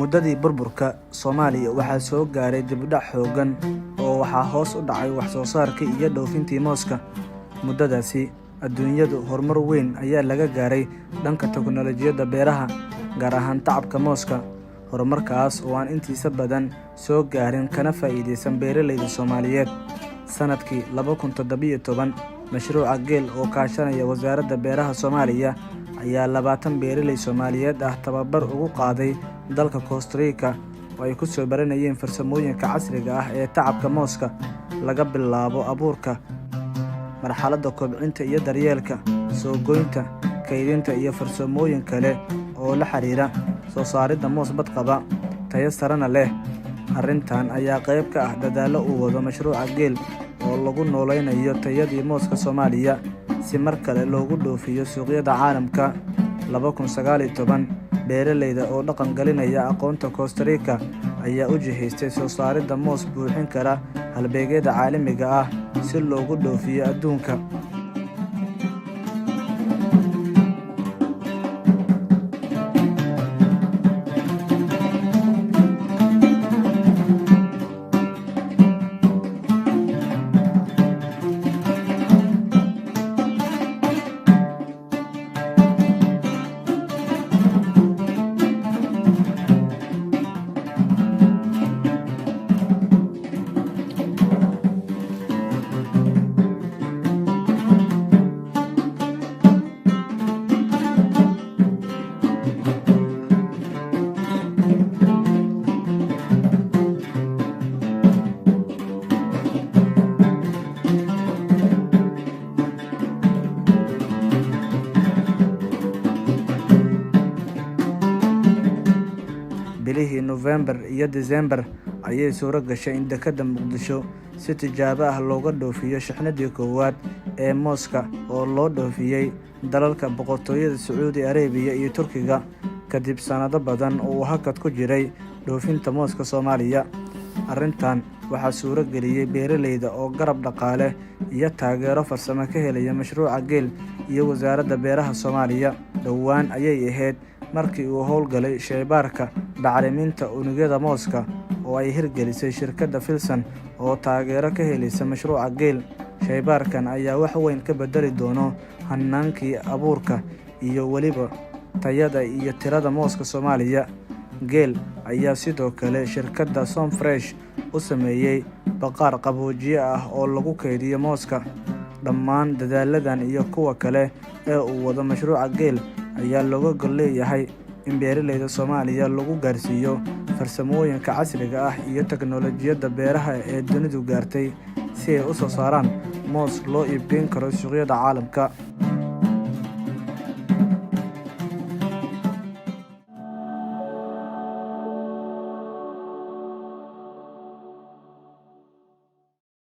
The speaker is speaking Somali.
Muddadii burburka Soomaaliya waxaa soo gaaray dib u dhac xooggan oo waxaa hoos u dhacay wax soo saarkii iyo dhoofintii mooska. Muddadaasi, adduunyadu horumar weyn ayaa laga gaaray dhanka teknoolojiyadda beeraha, gaar ahaan tacabka mooska. Horumarkaas oo aan intiisa badan soo gaarin kana faa'iideysan beeraleyda Soomaaliyeed. Sanadkii 2017, mashruuca GEL oo kaashanaya Wasaaradda Beeraha Soomaaliya ayaa 20 beeraley Soomaaliyeed ah tababar ugu qaaday dalka Costa Rica oo ay ku soo baranayeen farsamooyinka casriga ah ee tacabka mooska, laga bilaabo abuurka, marxaladda kobcinta iyo daryeelka, soo goynta, kaydinta iyo farsamooyin kale oo la xiriira soo saaridda moos badqaba, tayo sarena leh. Arrintan ayaa qayb ka ah dadaallo uu wado mashruuca GEL oo lagu nooleynayo tayadii mooska Soomaaliya si mar kale loogu dhoofiyo suuqyada caalamka. 2019, beeraleyda oo dhaqan galinaya aqoonta Costa Rica ayaa u jihaystay soo saaridda moos buuxin kara halbeegyada caalamiga ah si loogu dhoofiyo adduunka. Bilihii November iyo December ayay suuro gashay in dekedda Muqdisho si tijaabo ah looga dhoofiyo shixnadii koowaad ee mooska oo loo dhoofiyey dalalka Boqortooyada Sacuudi Arabiya iyo Turkiga, kadib sanado badan oo uu hakad ku jiray dhoofinta mooska Soomaaliya. Arrintan waxaa suuro geliyey beeraleyda oo garab dhaqaale iyo taageero farsamo ka helaya mashruuca GEL iyo Wasaaradda Beeraha Soomaaliya. Dhowaan ayay ahayd markii uu howlgalay shaybaarka bacriminta unugyada mooska oo ay hirgelisay shirkadda Filsan oo taageero ka helaysa mashruuca GEL. Shaybaarkan ayaa wax weyn ka bedeli doona hannaankii abuurka iyo weliba tayada iyo tirada mooska Soomaaliya. GEL ayaa sidoo kale shirkadda Somfresh u sameeyey baqaar qaboojiye ah oo lagu kaydiyo mooska. Dhammaan dadaaladan iyo kuwa kale ee uu wado mashruuca GEL ayaa looga gol leeyahay in beeraleyda Soomaaliya lagu gaarsiiyo farsamooyinka casriga ah iyo teknoolojiyadda beeraha ee dunidu gaartay si ay u soo saaraan moos loo iibgeyn karo suuqyada caalamka.